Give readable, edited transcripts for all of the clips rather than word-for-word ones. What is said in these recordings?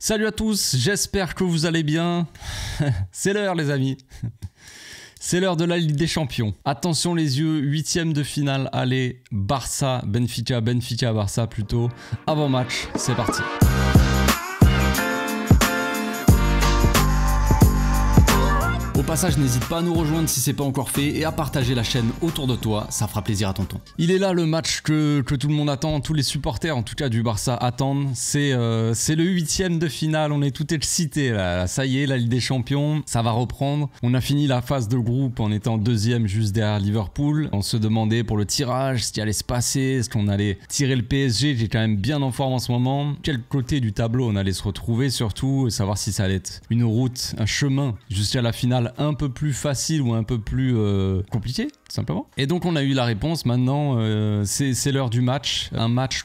Salut à tous, j'espère que vous allez bien. C'est l'heure les amis. C'est l'heure de la Ligue des Champions. Attention les yeux, 8e de finale, allez, Barça, Benfica, Barça plutôt. Avant match, c'est parti. Au passage, n'hésite pas à nous rejoindre si c'est pas encore fait et à partager la chaîne autour de toi, ça fera plaisir à tonton. Il est là le match que tout le monde attend, tous les supporters en tout cas du Barça attendent. C'est le 8e de finale, on est tout excités là. Ça y est, la Ligue des Champions, ça va reprendre. On a fini la phase de groupe en étant 2e juste derrière Liverpool. On se demandait pour le tirage ce qui allait se passer, est-ce qu'on allait tirer le PSG, qui est quand même bien en forme en ce moment. Quel côté du tableau on allait se retrouver surtout, savoir si ça allait être une route, un chemin jusqu'à la finale un peu plus facile ou un peu plus compliqué tout simplement. Et donc on a eu la réponse. Maintenant c'est l'heure du match, un match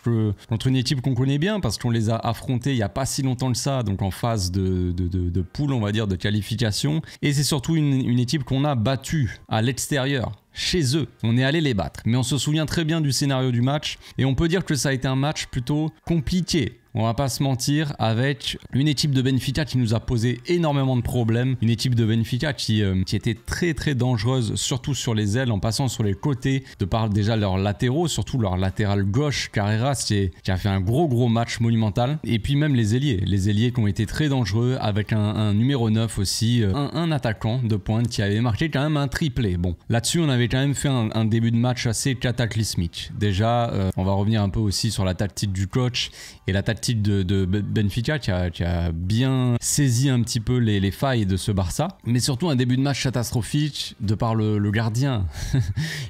contre une équipe qu'on connaît bien parce qu'on les a affrontés il n'y a pas si longtemps que ça, donc en phase de poule on va dire, de qualification, et c'est surtout une équipe qu'on a battue à l'extérieur. Chez eux, on est allé les battre, mais on se souvient très bien du scénario du match et on peut dire que ça a été un match plutôt compliqué. On va pas se mentir, avec une équipe de Benfica qui nous a posé énormément de problèmes. Une équipe de Benfica qui était très dangereuse, surtout sur les ailes, en passant sur les côtés, de par déjà leurs latéraux, surtout leur latéral gauche, Carreras, qui a fait un gros match monumental. Et puis même les ailiers qui ont été très dangereux, avec un numéro 9 aussi, un attaquant de pointe qui avait marqué quand même un triplé. Bon, là-dessus on avait quand même fait un début de match assez cataclysmique. Déjà, on va revenir un peu aussi sur la tactique du coach et la tactique de Benfica qui a bien saisi un petit peu les failles de ce Barça, mais surtout un début de match catastrophique de par le gardien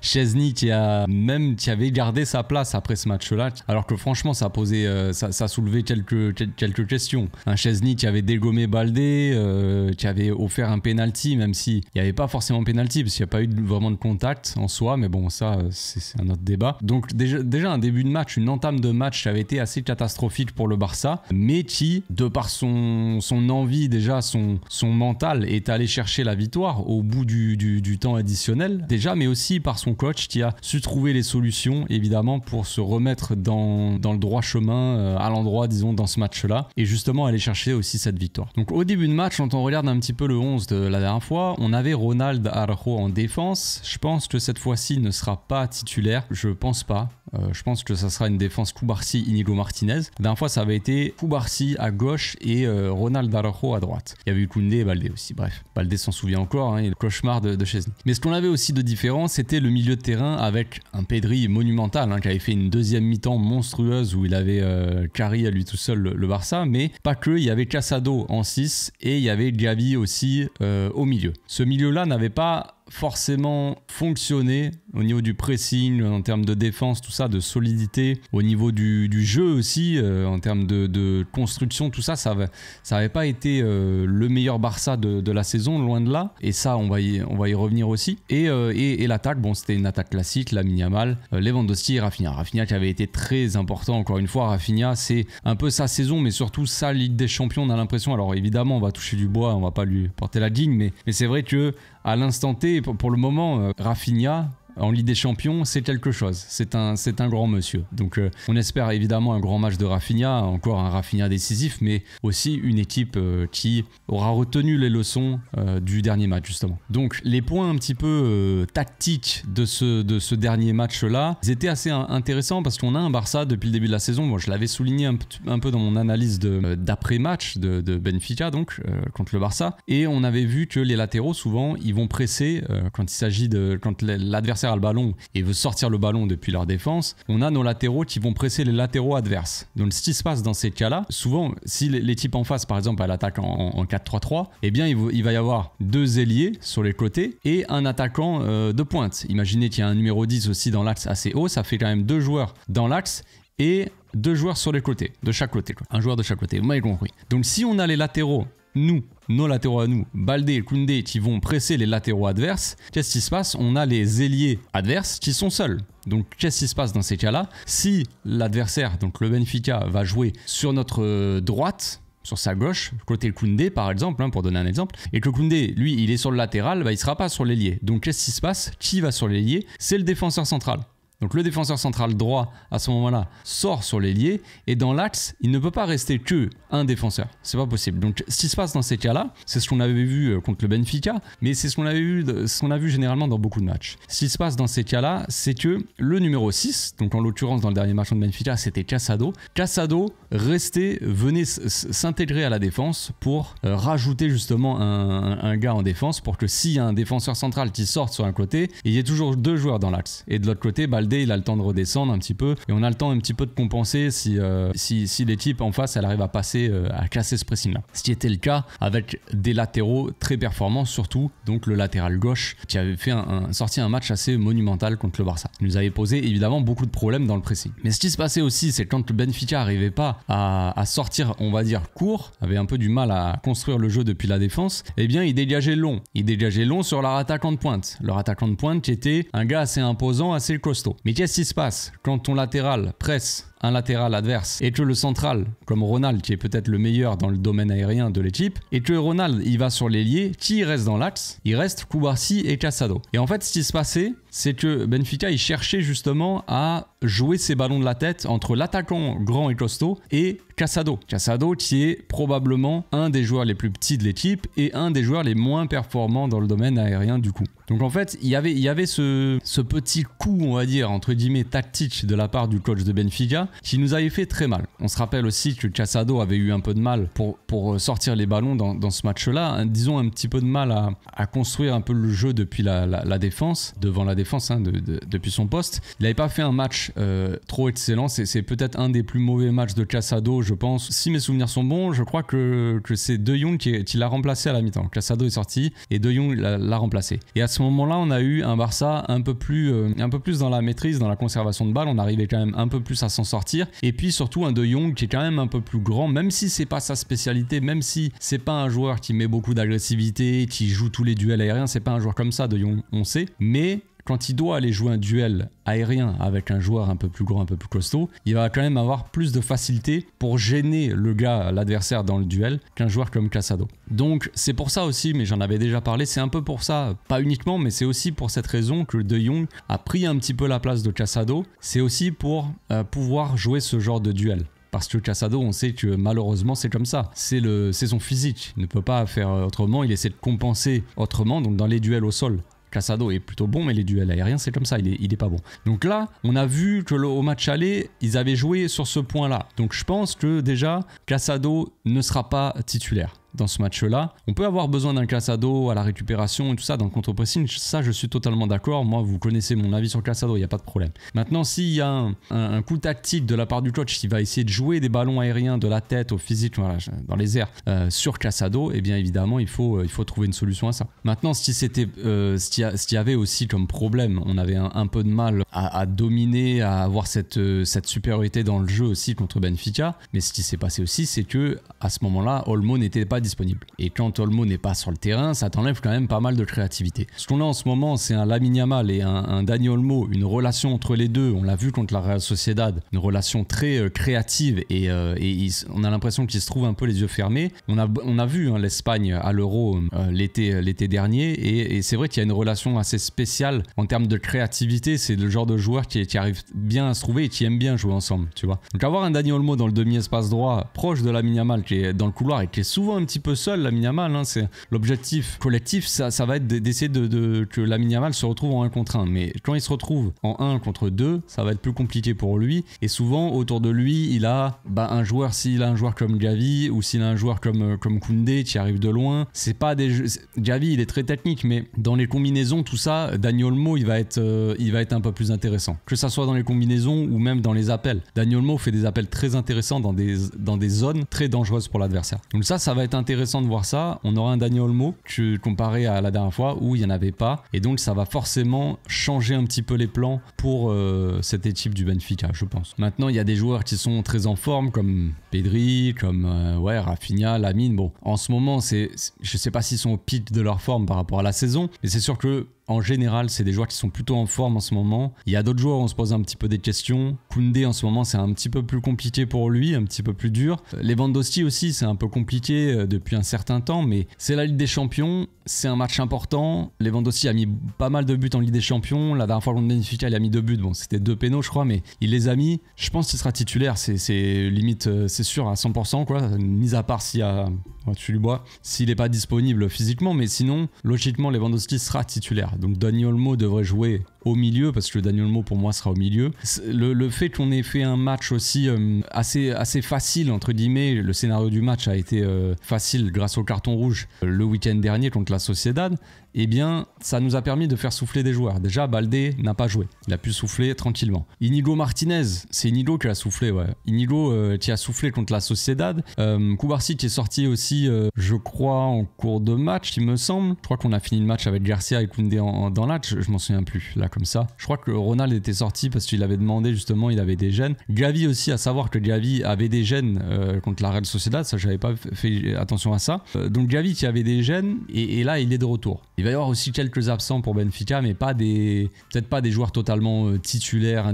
Szczesny qui avait gardé sa place après ce match-là, alors que franchement ça a soulevé quelques questions. Un Szczesny qui avait dégommé Baldé, qui avait offert un penalty, même s'il n'y avait pas forcément penalty parce qu'il n'y a pas eu vraiment de contact en soi, mais bon ça c'est un autre débat. Donc déjà un début de match, une entame de match qui avait été assez catastrophique pour le Barça, mais qui, de par son envie, déjà son mental, est allé chercher la victoire au bout du temps additionnel, déjà, mais aussi par son coach qui a su trouver les solutions, évidemment, pour se remettre dans le droit chemin, à l'endroit, disons, dans ce match-là, et justement aller chercher aussi cette victoire. Donc au début de match, quand on regarde un petit peu le 11 de la dernière fois, on avait Ronald Araujo en défense. Je pense que cette fois-ci, il ne sera pas titulaire. Je pense pas. Je pense que ça sera une défense Cubarsí, Inigo Martinez. La dernière fois, ça avait été Cubarsí à gauche et Ronald Araujo à droite. Il y avait eu Koundé et Baldé aussi. Bref, Baldé s'en souvient encore, hein, le cauchemar de Szczesny. Mais ce qu'on avait aussi de différent, c'était le milieu de terrain avec un Pedri monumental, hein, qui avait fait une deuxième mi-temps monstrueuse où il avait carré à lui tout seul le Barça, mais pas que. Il y avait Casado en 6 et il y avait Gavi aussi au milieu. Ce milieu-là n'avait pas forcément fonctionné au niveau du pressing, en termes de défense, tout ça, de solidité, au niveau du jeu aussi, en termes de construction, tout ça, ça avait pas été le meilleur Barça de la saison, loin de là, et ça on va y revenir aussi. Et l'attaque, bon, c'était une attaque classique, Lamine Yamal, Lewandowski et Rafinha qui avait été très important. Encore une fois, Rafinha, c'est un peu sa saison, mais surtout sa Ligue des Champions, on a l'impression. Alors évidemment on va toucher du bois, on va pas lui porter la digne, mais c'est vrai que à l'instant T, pour le moment, Rafinha en Ligue des Champions, c'est quelque chose. C'est un grand monsieur. Donc on espère évidemment un grand match de Rafinha, encore un Rafinha décisif, mais aussi une équipe qui aura retenu les leçons du dernier match justement. Donc les points un petit peu tactiques de ce dernier match-là, ils étaient assez intéressants parce qu'on a un Barça depuis le début de la saison. Moi, je l'avais souligné un peu dans mon analyse d'après-match de Benfica, donc contre le Barça, et on avait vu que les latéraux souvent ils vont presser quand il s'agit quand l'adversaire a le ballon et veut sortir le ballon depuis leur défense. On a nos latéraux qui vont presser les latéraux adverses. Donc ce qui se passe dans ces cas-là, souvent si l'équipe en face par exemple elle attaque en 4-3-3, eh bien il va y avoir deux ailiers sur les côtés et un attaquant de pointe. Imaginez qu'il y a un numéro 10 aussi dans l'axe assez haut, ça fait quand même deux joueurs dans l'axe et deux joueurs sur les côtés, de chaque côté quoi. Un joueur de chaque côté, vous m'avez compris. Donc si on a les latéraux, nos latéraux à nous, Baldé et Koundé, qui vont presser les latéraux adverses, qu'est-ce qui se passe? On a les ailiers adverses qui sont seuls. Donc qu'est-ce qui se passe dans ces cas-là? Si l'adversaire, donc le Benfica, va jouer sur notre droite, sur sa gauche, côté Koundé par exemple, hein, pour donner un exemple, et que Koundé, lui, il est sur le latéral, bah, il ne sera pas sur l'ailier. Donc qu'est-ce qui se passe? Qui va sur l'ailier? C'est le défenseur central. Donc le défenseur central droit à ce moment-là sort sur l'ailier et dans l'axe, il ne peut pas rester que un défenseur. C'est pas possible. Donc ce qui se passe dans ces cas-là, c'est ce qu'on avait vu contre le Benfica, mais c'est ce qu'on a vu généralement dans beaucoup de matchs. Ce qui se passe dans ces cas-là, c'est que le numéro 6, donc en l'occurrence dans le dernier match de Benfica, c'était Casado. Casado venait s'intégrer à la défense pour rajouter justement un gars en défense pour que s'il y a un défenseur central qui sorte sur un côté, il y ait toujours 2 joueurs dans l'axe. Et de l'autre côté, Baldé, il a le temps de redescendre un petit peu et on a le temps un petit peu de compenser si l'équipe en face, elle arrive à passer, à casser ce pressing-là. Ce qui était le cas avec des latéraux très performants, surtout donc le latéral gauche qui avait fait sorti un match assez monumental contre le Barça. Il nous avait posé évidemment beaucoup de problèmes dans le pressing. Mais ce qui se passait aussi, c'est quand le Benfica n'arrivait pas à sortir, on va dire, court, avait un peu du mal à construire le jeu depuis la défense, eh bien il dégageait long. Il dégageait long sur leur attaquant de pointe. Leur attaquant de pointe qui était un gars assez imposant, assez costaud. Mais qu'est-ce qui se passe quand ton latéral presse un latéral adverse et que le central, comme Ronald, qui est peut-être le meilleur dans le domaine aérien de l'équipe, et que Ronald, il va sur l'ailier, qui reste dans l'axe? Il reste Cubarsí et Casado. Et en fait, ce qui se passait, c'est que Benfica, il cherchait justement à jouer ses ballons de la tête entre l'attaquant grand et costaud et Casado. Casado qui est probablement un des joueurs les plus petits de l'équipe et un des joueurs les moins performants dans le domaine aérien du coup. Donc en fait, il y avait ce petit coup, on va dire, entre guillemets, tactique de la part du coach de Benfica qui nous avait fait très mal. On se rappelle aussi que Casado avait eu un peu de mal pour sortir les ballons dans ce match-là. Disons un petit peu de mal à construire un peu le jeu depuis la défense, devant la défense, depuis son poste. Il n'avait pas fait un match trop excellent. C'est peut-être un des plus mauvais matchs de Casado, je pense. Si mes souvenirs sont bons, je crois que c'est De Jong qui l'a remplacé à la mi-temps. Casado est sorti et De Jong l'a remplacé. Et à ce moment-là, on a eu un Barça un peu plus dans la maîtrise, dans la conservation de balle. On arrivait quand même un peu plus à s'en sortir. Et puis surtout un De Jong qui est quand même un peu plus grand, même si c'est pas sa spécialité, même si c'est pas un joueur qui met beaucoup d'agressivité, qui joue tous les duels aériens, c'est pas un joueur comme ça, De Jong, on sait. Mais quand il doit aller jouer un duel aérien avec un joueur un peu plus grand, un peu plus costaud, il va quand même avoir plus de facilité pour gêner l'adversaire dans le duel qu'un joueur comme Casado. Donc c'est pour ça aussi, mais j'en avais déjà parlé, c'est un peu pour ça, pas uniquement, mais c'est aussi pour cette raison que De Jong a pris un petit peu la place de Casado. C'est aussi pour pouvoir jouer ce genre de duel. Parce que Casado, on sait que malheureusement c'est comme ça, c'est son physique, il ne peut pas faire autrement, il essaie de compenser autrement, donc dans les duels au sol. Casado est plutôt bon, mais les duels aériens, c'est comme ça, il est pas bon. Donc là, on a vu que au match aller, ils avaient joué sur ce point-là. Donc je pense que déjà, Casado ne sera pas titulaire dans ce match-là. On peut avoir besoin d'un Casado à la récupération et tout ça dans le contre-pressing, ça je suis totalement d'accord. Moi, vous connaissez mon avis sur Casado, il n'y a pas de problème. Maintenant, s'il y a un coup tactique de la part du coach qui va essayer de jouer des ballons aériens de la tête au physique, voilà, dans les airs, sur Casado, eh bien évidemment, il faut trouver une solution à ça. Maintenant, ce qu'il y avait aussi comme problème, on avait un peu de mal à dominer, à avoir cette supériorité dans le jeu aussi contre Benfica, mais ce qui s'est passé aussi, c'est que à ce moment-là, Olmo n'était pas disponible. Et quand Olmo n'est pas sur le terrain, ça t'enlève quand même pas mal de créativité. Ce qu'on a en ce moment, c'est un Lamine Yamal et un Dani Olmo, une relation entre les deux, on l'a vu contre la Real Sociedad, une relation très créative et on a l'impression qu'ils se trouvent un peu les yeux fermés. On a vu l'Espagne à l'Euro l'été dernier et c'est vrai qu'il y a une relation assez spéciale en termes de créativité. C'est le genre de joueur qui arrive bien à se trouver et qui aime bien jouer ensemble, tu vois. Donc avoir un Dani Olmo dans le demi-espace droit, proche de Lamine Yamal qui est dans le couloir et qui est souvent un petit peu seul, Lamine Yamal, c'est l'objectif collectif, ça va être d'essayer que Lamine Yamal se retrouve en 1 contre 1. Mais quand il se retrouve en 1 contre 2, ça va être plus compliqué pour lui. Et souvent, autour de lui, il a un joueur, s'il a un joueur comme Gavi ou s'il a un joueur comme Koundé qui arrive de loin, c'est pas des jeux. Gavi, il est très technique, mais dans les combinaisons, tout ça, Dani Olmo, il va être un peu plus intéressant. Que ça soit dans les combinaisons ou même dans les appels. Dani Olmo fait des appels très intéressants dans des zones très dangereuses pour l'adversaire. Donc ça va être intéressant de voir ça. On aura un Dani Olmo comparé à la dernière fois où il n'y en avait pas. Et donc ça va forcément changer un petit peu les plans pour cette équipe du Benfica, je pense. Maintenant, il y a des joueurs qui sont très en forme comme Pedri, comme Rafinha, Lamine. Bon, en ce moment, je sais pas s'ils sont au pic de leur forme par rapport à la saison, mais c'est sûr que en général, c'est des joueurs qui sont plutôt en forme en ce moment. Il y a d'autres joueurs où on se pose un petit peu des questions. Koundé en ce moment, c'est un petit peu plus compliqué pour lui, un petit peu plus dur. Lewandowski aussi, c'est un peu compliqué depuis un certain temps, mais c'est la Ligue des Champions, c'est un match important. Lewandowski a mis pas mal de buts en Ligue des Champions. La dernière fois contre Benfica, il a mis 2 buts. Bon, c'était 2 pénaux, je crois, mais il les a mis. Je pense qu'il sera titulaire, c'est limite, c'est sûr, à 100%, quoi. Mis à part s'il y a... tu lui bois, s'il n'est pas disponible physiquement, mais sinon, logiquement, Lewandowski sera titulaire. Donc Dani Olmo devrait jouer au milieu, parce que Dani Olmo pour moi sera au milieu. Le fait qu'on ait fait un match aussi assez facile, entre guillemets, le scénario du match a été facile grâce au carton rouge le week-end dernier contre la Sociedad, eh bien, ça nous a permis de faire souffler des joueurs. Déjà, Baldé n'a pas joué. Il a pu souffler tranquillement. Inigo Martinez, c'est Inigo qui a soufflé, ouais. Inigo qui a soufflé contre la Sociedad. Cubarsí qui est sorti aussi, je crois, en cours de match, il me semble. Je crois qu'on a fini le match avec Garcia et Koundé dans l'âge. Je m'en souviens plus, là, comme ça. Je crois que Ronald était sorti parce qu'il avait demandé, justement, il avait des gènes. Gavi aussi, à savoir que Gavi avait des gènes contre la Real Sociedad. Ça, j'avais pas fait attention à ça. Donc Gavi qui avait des gènes, et là, il est de retour. Il va y avoir aussi quelques absents pour Benfica, mais peut-être pas des joueurs totalement titulaires,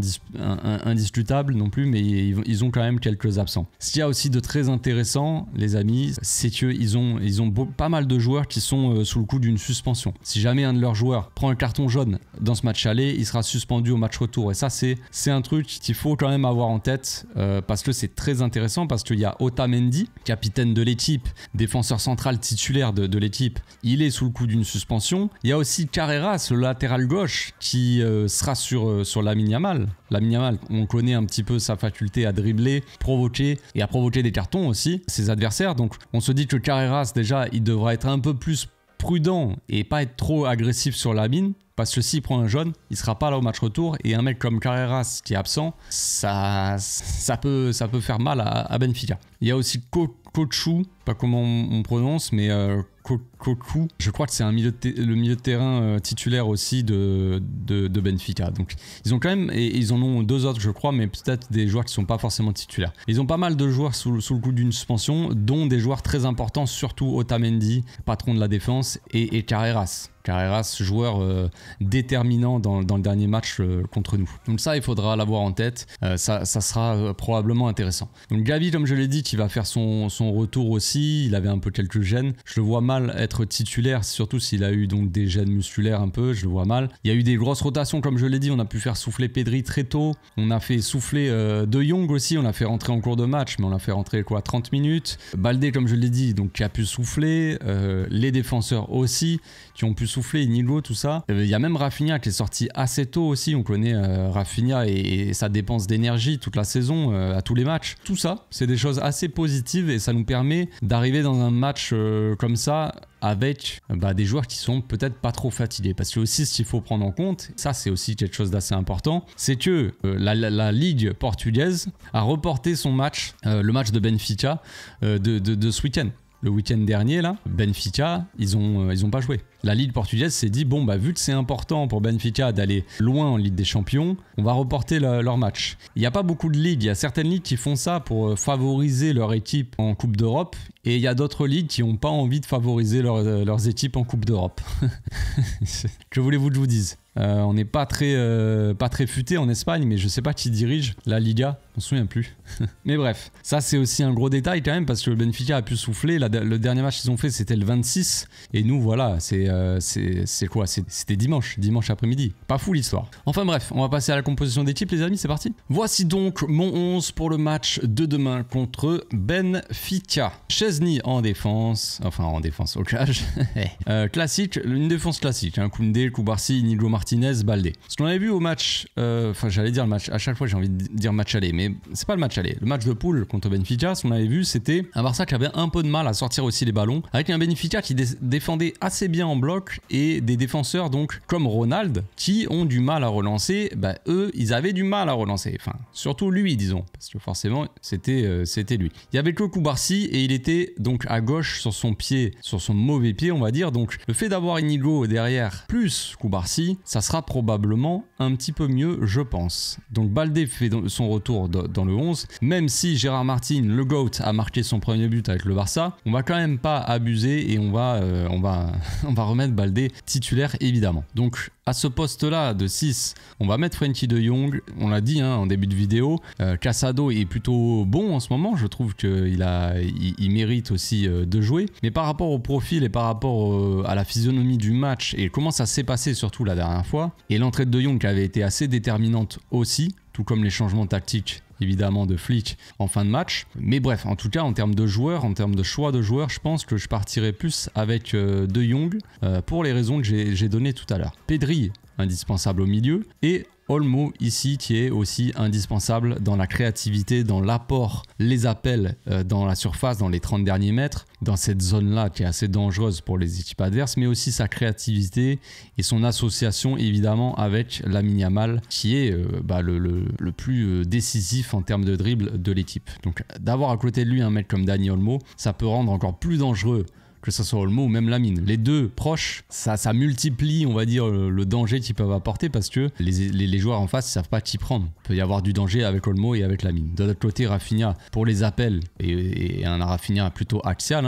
indiscutables non plus, mais ils ont quand même quelques absents. Ce qu'il y a aussi de très intéressant, les amis, c'est qu'ils ont pas mal de joueurs qui sont sous le coup d'une suspension. Si jamais un de leurs joueurs prend un carton jaune dans ce match aller, il sera suspendu au match retour. Et ça, c'est un truc qu'il faut quand même avoir en tête, parce que c'est très intéressant, parce qu'il y a Otamendi, capitaine de l'équipe, défenseur central titulaire de l'équipe, il est sous le coup d'une suspension. Il y a aussi Carreras, le latéral gauche, qui sera sur Lamine Yamal. Lamine Yamal, on connaît un petit peu sa faculté à dribbler, provoquer et à provoquer des cartons aussi, ses adversaires. Donc on se dit que Carreras, déjà, il devra être un peu plus prudent et pas être trop agressif sur Lamine. Parce que s'il prend un jaune, il sera pas là au match retour. Et un mec comme Carreras qui est absent, ça peut faire mal à Benfica. Il y a aussi Koku, pas comment on prononce, mais Koku. Je crois que c'est le milieu de terrain titulaire aussi de Benfica. Donc ils ont quand même, et ils en ont 2 autres je crois, mais peut-être des joueurs qui sont pas forcément titulaires. Ils ont pas mal de joueurs sous le coup d'une suspension, dont des joueurs très importants, surtout Otamendi, patron de la défense, et Carreras. Carreras, joueur déterminant dans le dernier match contre nous. Donc ça, il faudra l'avoir en tête. Ça sera probablement intéressant. Donc Gavi, comme je l'ai dit, qui va faire son retour aussi. Il avait un peu quelques gènes. Je le vois mal être titulaire, surtout s'il a eu donc des gènes musculaires un peu. Je le vois mal. Il y a eu des grosses rotations, comme je l'ai dit. On a pu faire souffler Pedri très tôt. On a fait souffler De Jong aussi. On l'a fait rentrer en cours de match, mais on l'a fait rentrer 30 minutes. Baldé, comme je l'ai dit, donc qui a pu souffler. Les défenseurs aussi, qui ont pu souffler, Inigo, tout ça. Il y a même Rafinha qui est sorti assez tôt aussi. On connaît Rafinha et sa dépense d'énergie toute la saison, à tous les matchs. Tout ça, c'est des choses assez positives et ça nous permet d'arriver dans un match comme ça avec des joueurs qui sont peut-être pas trop fatigués. Parce que aussi, ce qu'il faut prendre en compte, ça c'est aussi quelque chose d'assez important, c'est que la Ligue portugaise a reporté son match, le match de Benfica de ce week-end. Le week-end dernier, là, Benfica, ils ont pas joué. La Ligue portugaise s'est dit, bon, vu que c'est important pour Benfica d'aller loin en Ligue des Champions, on va reporter leur match. Il n'y a pas beaucoup de ligues. Il y a certaines ligues qui font ça pour favoriser leur équipe en Coupe d'Europe. Et il y a d'autres ligues qui n'ont pas envie de favoriser leurs équipes en Coupe d'Europe. Que voulez-vous que je vous dise ? On n'est pas très futé en Espagne, mais je sais pas qui dirige la Liga, on se souvient plus. Mais bref, ça c'est aussi un gros détail quand même, parce que le Benfica a pu souffler. Le dernier match qu'ils ont fait, c'était le 26, et nous voilà, c'est quoi ? C'était dimanche après-midi. Pas fou l'histoire. Enfin bref, on va passer à la composition d'équipe, les amis, c'est parti. Voici donc mon 11 pour le match de demain contre Benfica. Szczesny en défense, au cage. Classique, une défense classique, hein. Koundé, Cubarsí, Inigo Martinez, Baldé. Ce qu'on avait vu au match, j'allais dire le match, à chaque fois j'ai envie de dire match aller, mais c'est pas le match aller. Le match de poule contre Benfica, ce qu'on avait vu, c'était un Barça qui avait un peu de mal à sortir aussi les ballons, avec un Benfica qui défendait assez bien en bloc et des défenseurs donc comme Ronald qui ont du mal à relancer. Eux, ils avaient du mal à relancer. Enfin, surtout lui, disons, parce que forcément, c'était lui. Il y avait que Cubarsí et il était donc à gauche sur son mauvais pied, on va dire. Donc, le fait d'avoir Inigo derrière plus Cubarsí, ça sera probablement un petit peu mieux, je pense. Donc, Baldé fait son retour dans le 11. Même si Gérard Martin, le GOAT, a marqué son premier but avec le Barça, on va quand même pas abuser et on va remettre Baldé titulaire évidemment. Donc à ce poste-là de 6, on va mettre Frenkie de Jong. On l'a dit en début de vidéo, Casado est plutôt bon en ce moment. Je trouve qu'il mérite aussi de jouer. Mais par rapport au profil et par rapport à la physionomie du match et comment ça s'est passé surtout la dernière fois, et l'entrée de Jong qui avait été assez déterminante aussi, tout comme les changements tactiques évidemment de Flick en fin de match. Mais bref, en tout cas en termes de joueurs, en termes de choix de joueurs, je pense que je partirais plus avec De Jong pour les raisons que j'ai données tout à l'heure. Pedri, indispensable au milieu, et Olmo ici qui est aussi indispensable dans la créativité, dans l'apport, les appels dans la surface, dans les 30 derniers mètres, dans cette zone-là qui est assez dangereuse pour les équipes adverses, mais aussi sa créativité et son association évidemment avec Lamine Yamal qui est le plus décisif en termes de dribble de l'équipe. Donc d'avoir à côté de lui un mec comme Dani Olmo, ça peut rendre encore plus dangereux que ce soit Olmo ou même Lamine. Les deux proches, ça multiplie, on va dire, le danger qu'ils peuvent apporter parce que les joueurs en face ne savent pas qui prendre. Il peut y avoir du danger avec Olmo et avec Lamine. De l'autre côté, Rafinha, pour les appels, et un Rafinha plutôt axial,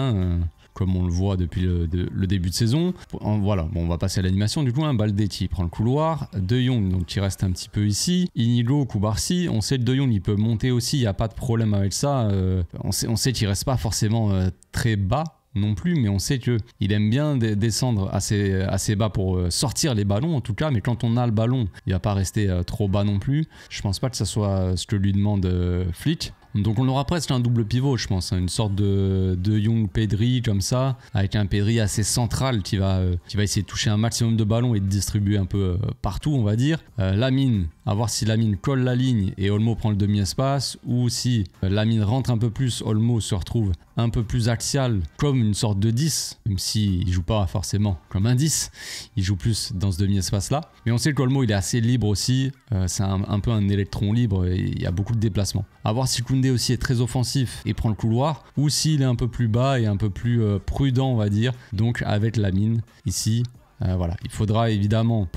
comme on le voit depuis le début de saison. Voilà, bon, on va passer à l'animation du coup. Baldé qui prend le couloir, De Jong donc qui reste un petit peu ici, Inigo, Koubarsi. On sait que De Jong il peut monter aussi, il n'y a pas de problème avec ça. On sait qu'il ne reste pas forcément très bas non plus, mais on sait qu'il aime bien descendre assez bas pour sortir les ballons en tout cas, mais quand on a le ballon, il va pas rester trop bas non plus. Je pense pas que ça soit ce que lui demande Flick. Donc on aura presque un double pivot, je pense, une sorte de Jong Pedri comme ça, avec un Pedri assez central qui va essayer de toucher un maximum de ballons et de distribuer un peu partout, on va dire. Lamine, à voir si Lamine colle la ligne et Olmo prend le demi-espace, ou si Lamine rentre un peu plus, Olmo se retrouve un peu plus axial, comme une sorte de 10, même s'il ne joue pas forcément comme un 10, il joue plus dans ce demi-espace-là. Mais on sait qu'Olmo, il est assez libre aussi, c'est un peu un électron libre, et il y a beaucoup de déplacements. À voir si Koundé aussi est très offensif et prend le couloir, ou s'il est un peu plus bas et un peu plus prudent, on va dire, donc avec Lamine ici. Voilà, il faudra évidemment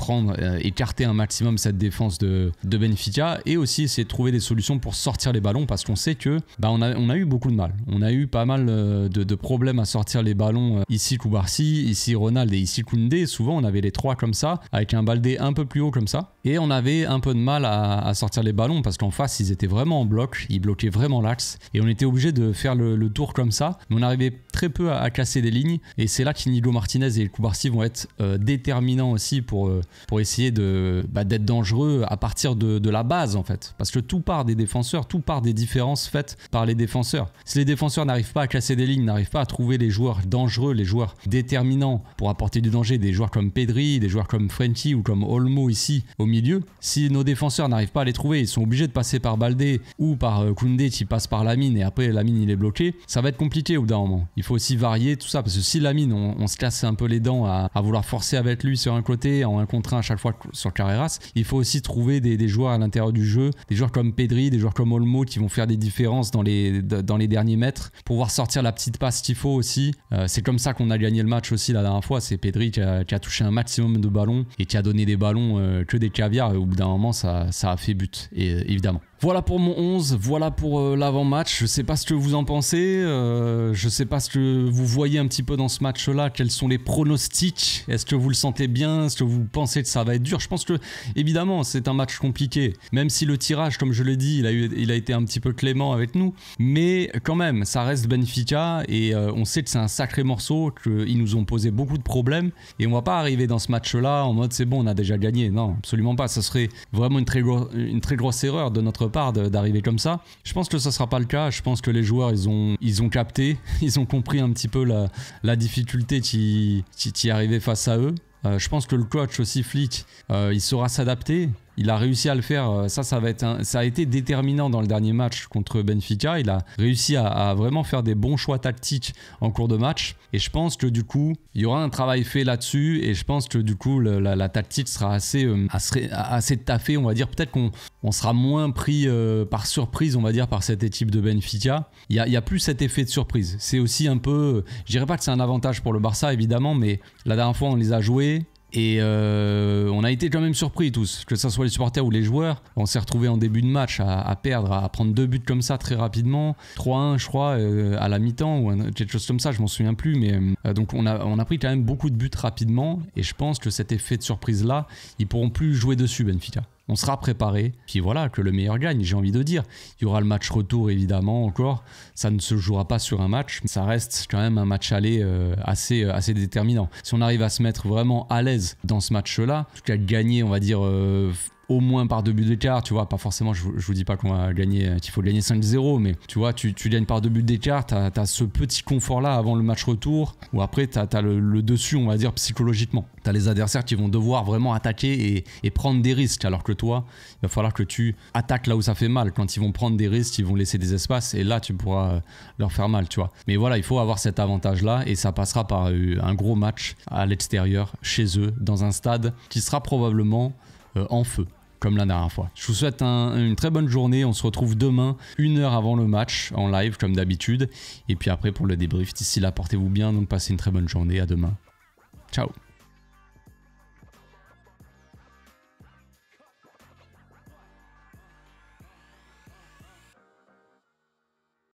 écarter un maximum cette défense de Benfica et aussi essayer de trouver des solutions pour sortir les ballons parce qu'on sait que on a eu beaucoup de mal. On a eu pas mal de problèmes à sortir les ballons. Ici Koubarsi, ici Ronald et ici Koundé. Souvent on avait les trois comme ça, avec un Baldé un peu plus haut comme ça. Et on avait un peu de mal à sortir les ballons parce qu'en face ils étaient vraiment en bloc, ils bloquaient vraiment l'axe et on était obligé de faire le tour comme ça. Mais on arrivait très peu à casser des lignes et c'est là qu'Inigo Martinez et Koubarsi vont être déterminant aussi pour essayer d'être dangereux à partir de la base en fait, parce que tout part des défenseurs, tout part des différences faites par les défenseurs. Si les défenseurs n'arrivent pas à casser des lignes, n'arrivent pas à trouver les joueurs dangereux, les joueurs déterminants pour apporter du danger, des joueurs comme Pedri, des joueurs comme Frenkie ou comme Olmo ici au milieu, si nos défenseurs n'arrivent pas à les trouver, ils sont obligés de passer par Baldé ou par Koundé qui passe par Lamine et après Lamine il est bloqué, ça va être compliqué au bout d'un moment. Il faut aussi varier tout ça parce que si Lamine on se casse un peu les dents à vouloir forcer avec lui sur un côté en 1 contre 1 à chaque fois sur Carreras, il faut aussi trouver des joueurs à l'intérieur du jeu, des joueurs comme Pedri, des joueurs comme Olmo qui vont faire des différences dans les derniers mètres pour pouvoir sortir la petite passe qu'il faut aussi. C'est comme ça qu'on a gagné le match aussi la dernière fois, c'est Pedri qui a touché un maximum de ballons et qui a donné des ballons que des caviars et au bout d'un moment ça a fait but et, évidemment. Voilà pour mon 11, voilà pour l'avant-match. Je sais pas ce que vous en pensez, je sais pas ce que vous voyez un petit peu dans ce match-là, quels sont les pronostics, est-ce que vous le sentez bien, est-ce que vous pensez que ça va être dur? Je pense que évidemment c'est un match compliqué, même si le tirage, comme je l'ai dit, il a été un petit peu clément avec nous, mais quand même ça reste Benfica et on sait que c'est un sacré morceau, qu'ils nous ont posé beaucoup de problèmes et on va pas arriver dans ce match-là en mode c'est bon on a déjà gagné, non absolument pas, ça serait vraiment une très grosse erreur de notre part d'arriver comme ça. Je pense que ça sera pas le cas, je pense que les joueurs ils ont capté, ils ont compris un petit peu la difficulté qui arrivait face à eux. Je pense que le coach aussi Flick il saura s'adapter. Il a réussi à le faire, ça a été déterminant dans le dernier match contre Benfica. Il a réussi à vraiment faire des bons choix tactiques en cours de match. Et je pense que du coup, il y aura un travail fait là-dessus. Et je pense que du coup, la tactique sera assez taffée. On va dire peut-être qu'on sera moins pris par surprise, on va dire, par cette équipe de Benfica. Il y a plus cet effet de surprise. C'est aussi un peu, je dirais pas que c'est un avantage pour le Barça évidemment, mais la dernière fois on les a joués. Et on a été quand même surpris tous, que ce soit les supporters ou les joueurs. On s'est retrouvés en début de match à perdre, à prendre 2 buts comme ça très rapidement. 3-1 je crois à la mi-temps ou quelque chose comme ça, je m'en souviens plus. Mais donc on a pris quand même beaucoup de buts rapidement. Et je pense que cet effet de surprise là, ils pourront plus jouer dessus Benfica. On sera préparé, puis voilà, que le meilleur gagne, j'ai envie de dire. Il y aura le match retour évidemment encore, ça ne se jouera pas sur un match, mais ça reste quand même un match aller assez déterminant. Si on arrive à se mettre vraiment à l'aise dans ce match-là, en tout cas gagner, on va dire... au moins par 2 buts d'écart, tu vois, pas forcément, je vous dis pas qu'on va gagner, qu'il faut gagner 5-0, mais tu vois, tu gagnes par 2 buts d'écart, t'as ce petit confort-là avant le match retour, ou après t'as le dessus, on va dire, psychologiquement. T'as les adversaires qui vont devoir vraiment attaquer et prendre des risques, alors que toi, il va falloir que tu attaques là où ça fait mal. Quand ils vont prendre des risques, ils vont laisser des espaces, et là, tu pourras leur faire mal, tu vois. Mais voilà, il faut avoir cet avantage-là, et ça passera par un gros match à l'extérieur, chez eux, dans un stade qui sera probablement en feu, comme la dernière fois. Je vous souhaite une très bonne journée. On se retrouve demain, 1 heure avant le match, en live comme d'habitude. Et puis après pour le débrief. D'ici là, portez-vous bien. Donc passez une très bonne journée. À demain. Ciao.